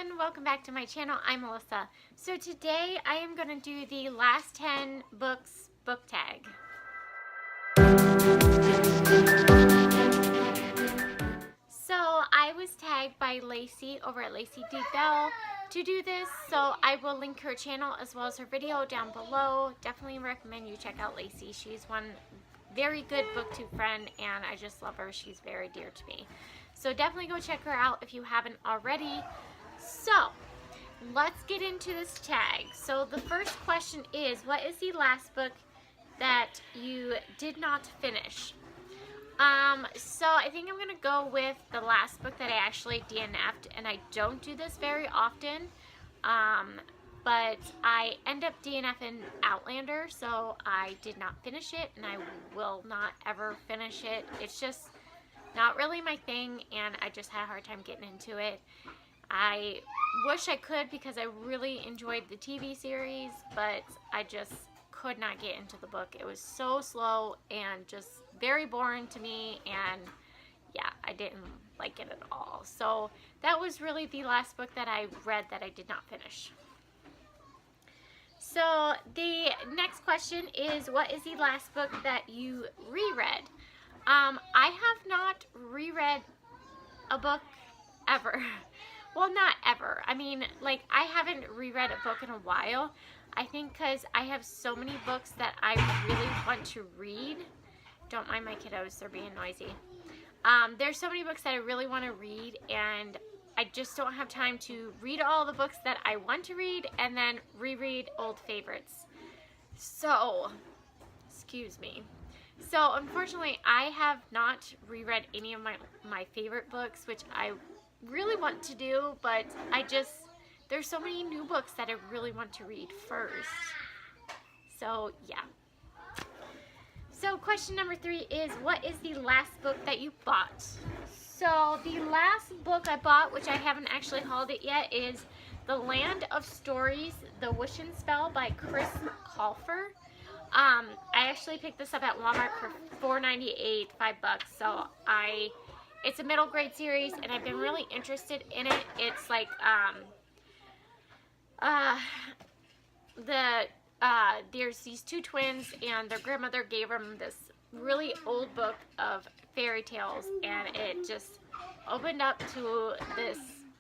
everyone, welcome back to my channel. I'm Melissa. So today I am going to do the last 10 books book tag. So I was tagged by Lacey over at Lacey D. Bell to do this, so I will link her channel as well as her video down below. Definitely recommend you check out Lacey. She's one very good booktube friend and I just love her. She's very dear to me. So definitely go check her out if you haven't already. So let's get into this tag. So the first question is, what is the last book that you did not finish? So I think I'm gonna go with the last book that I actually DNF'd, and I don't do this very often, but I end up DNFing Outlander, so I did not finish it, and I will not ever finish it. It's just not really my thing, and I just had a hard time getting into it. I wish I could because I really enjoyed the TV series, but I just could not get into the book. It was so slow and just very boring to me, and yeah, I didn't like it at all. So that was really the last book that I read that I did not finish. So the next question is, what is the last book that you reread? I have not reread a book ever. Well, not ever. I mean, like, I haven't reread a book in a while. I think because I have so many books that I really want to read. Don't mind my kiddos, they're being noisy. There's so many books that I really want to read, and I just don't have time to read all the books that I want to read and then reread old favorites. So, excuse me. So, unfortunately, I have not reread any of my favorite books, which I really want to do, but there's so many new books that I really want to read first. So, yeah. So, question number 3 is, what is the last book that you bought? So, the last book I bought, which I haven't actually hauled it yet, is The Land of Stories, The Wish and Spell by Chris Colfer. I actually picked this up at Walmart for $4.98, $5. So it's a middle grade series, and I've been really interested in it. It's like there's these two twins, and their grandmother gave them this really old book of fairy tales, and it just opened up to this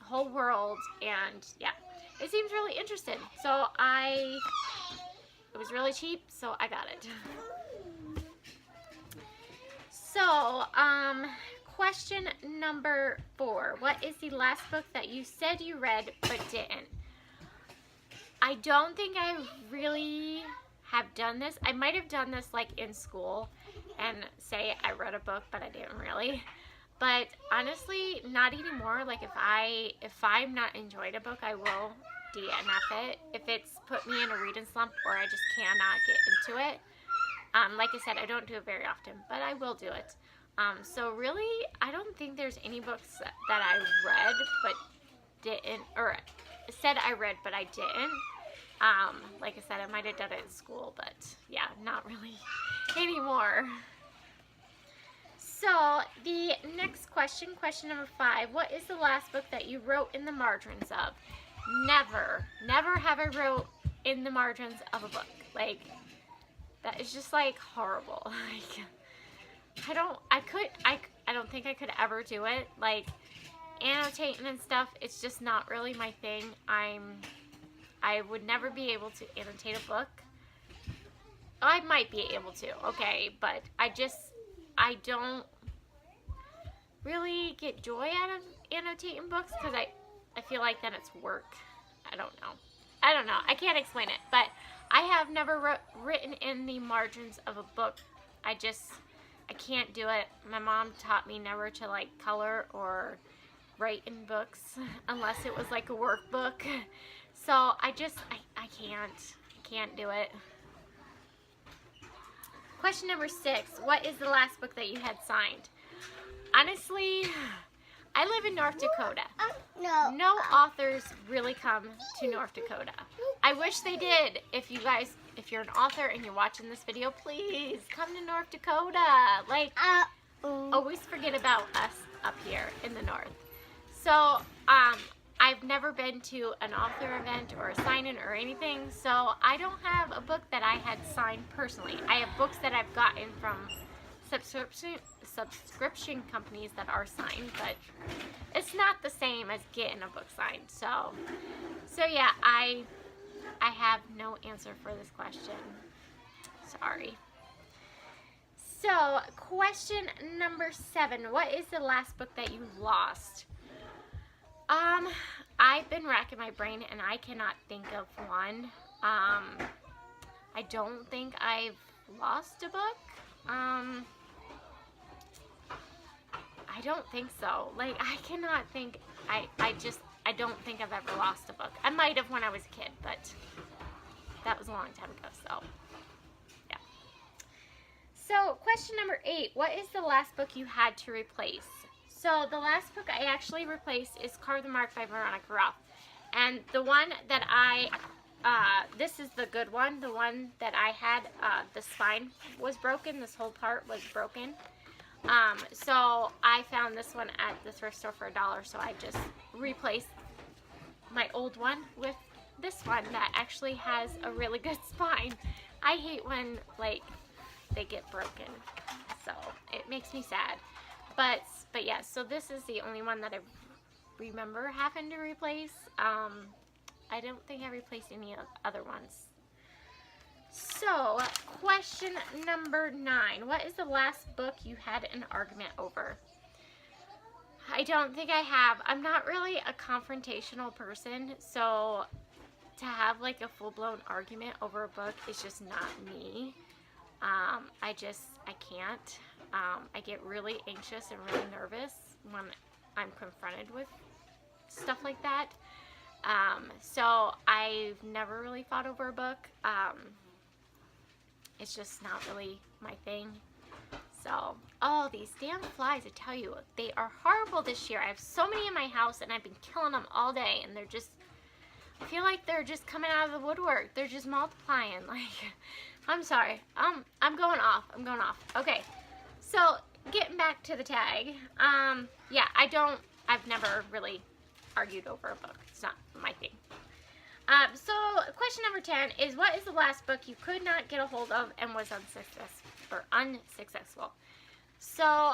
whole world, and yeah, it seems really interesting. So it was really cheap, so I got it. So, question number 4. What is the last book that you said you read but didn't? I don't think I really have done this. I might have done this like in school and say I read a book but I didn't really. But honestly, not anymore. Like if I'm not enjoyed a book, I will DNF it if it's put me in a reading slump or I just cannot get into it. Like I said, I don't do it very often, but I will do it. So really, I don't think there's any books that I read but didn't, or said I read but I didn't. Like I said, I might have done it in school, but yeah, not really anymore. So the next question, question number 5, what is the last book that you wrote in the margins of? Never have I wrote in the margins of a book. Like, that is just like horrible. Like, I don't think I could ever do it. Like, annotating and stuff, it's just not really my thing. I would never be able to annotate a book. I might be able to, okay, but I don't really get joy out of annotating books because I feel like then it's work. I don't know. I can't explain it, but I have never written in the margins of a book. I can't do it. My mom taught me never to like color or write in books unless it was like a workbook. So I can't do it. Question number 6, what is the last book that you had signed? Honestly, I live in North Dakota. No authors really come to North Dakota. I wish they did. If you're an author and you're watching this video, please come to North Dakota. Like, always forget about us up here in the north. So, I've never never been to an author event or a sign-in or anything, so I don't have a book that I had signed personally. I have books that I've gotten from subscription companies that are signed, but it's not the same as getting a book signed. So yeah, I have no answer for this question. Sorry. So, question number 7. What is the last book that you lost? I've been racking my brain and I cannot think of one. I don't think I've lost a book. I don't think so. Like, I cannot think, I don't think I've ever lost a book. I might have when I was a kid, but that was a long time ago, so yeah. So, question number 8. What is the last book you had to replace? So, the last book I actually replaced is Carve the Mark by Veronica Roth. And the one that this is the good one. The one that I had, the spine was broken. This whole part was broken. So I found this one at the thrift store for $1, so I just replaced my old one with this one that actually has a really good spine. I hate when, like, they get broken, so it makes me sad. But yeah, so this is the only one that I remember having to replace. I don't think I replaced any other ones. So, question number 9. What is the last book you had an argument over? I don't think I have. I'm not really a confrontational person, so to have like a full-blown argument over a book is just not me. I can't. I get really anxious and really nervous when I'm confronted with stuff like that. So I've never really fought over a book. It's just not really my thing. So, oh, these damn flies, I tell you, they are horrible this year. I have so many in my house and I've been killing them all day, and they're just, I feel like they're just coming out of the woodwork. They're just multiplying. Like, I'm sorry. I'm going off. Okay. So, getting back to the tag. Yeah, I've never really argued over a book. It's not my thing. So, question number 10 is, what is the last book you could not get a hold of and was unsuccessful? So,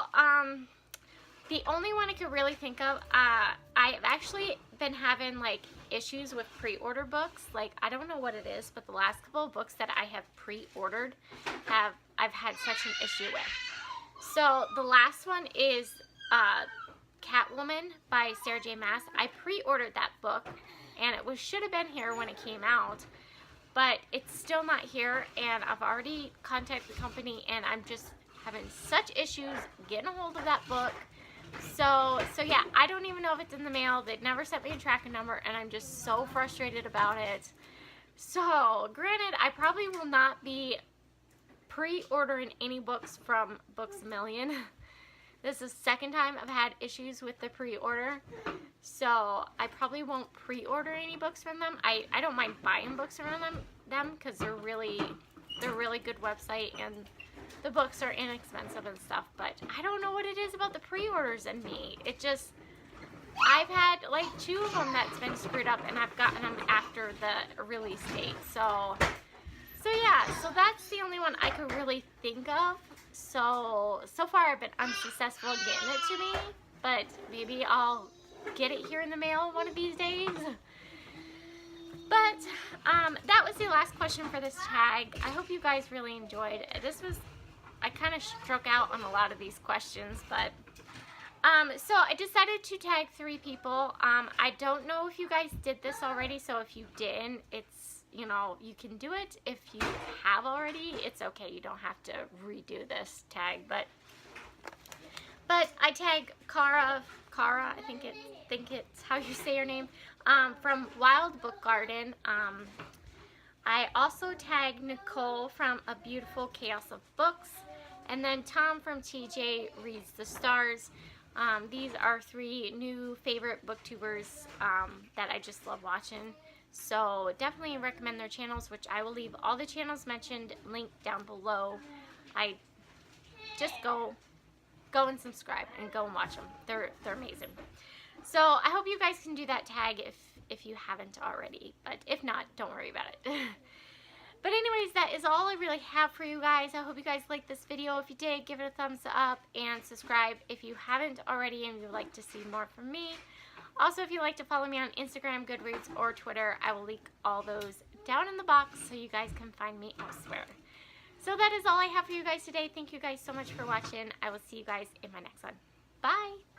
the only one I could really think of, I've actually been having, like, issues with pre-order books. Like, I don't know what it is, but the last couple of books that I have pre-ordered I've had such an issue with. So, the last one is Catwoman by Sarah J. Maas. I pre-ordered that book, and it should have been here when it came out, but it's still not here, and I've already contacted the company, and I'm just having such issues getting a hold of that book. So yeah, I don't even know if it's in the mail. They've never sent me a tracking number, and I'm just so frustrated about it. So, granted, I probably will not be pre-ordering any books from Books A Million. This is the second time I've had issues with the pre-order, so I probably won't pre-order any books from them. I don't mind buying books from them because they're really good website, and the books are inexpensive and stuff, but I don't know what it is about the pre-orders and me. It just, I've had like 2 of them that's been screwed up, and I've gotten them after the release date. So yeah, so that's the only one I could really think of. So far I've been unsuccessful in getting it to me, but maybe I'll get it here in the mail one of these days. But that was the last question for this tag. I hope you guys really enjoyed. I kind of struck out on a lot of these questions, but so I decided to tag 3 people. I don't know if you guys did this already, so if you didn't, it's, you know, you can do it. If you have already, it's okay. You don't have to redo this tag, but I tag Cara, I think it's how you say your name, from Wild Book Garden. I also tag Nicole from A Beautiful Chaos of Books, and then Tom from TJ Reads the Stars. These are 3 new favorite booktubers that I just love watching. So definitely recommend their channels, which I will leave all the channels mentioned linked down below. I just go and subscribe and go and watch them. They're amazing. So I hope you guys can do that tag if you haven't already. But if not, don't worry about it. But anyways, that is all I really have for you guys. I hope you guys liked this video. If you did, give it a thumbs up and subscribe if you haven't already and you would like to see more from me. Also, if you'd like to follow me on Instagram, Goodreads, or Twitter, I will link all those down in the box so you guys can find me elsewhere. So that is all I have for you guys today. Thank you guys so much for watching. I will see you guys in my next one. Bye!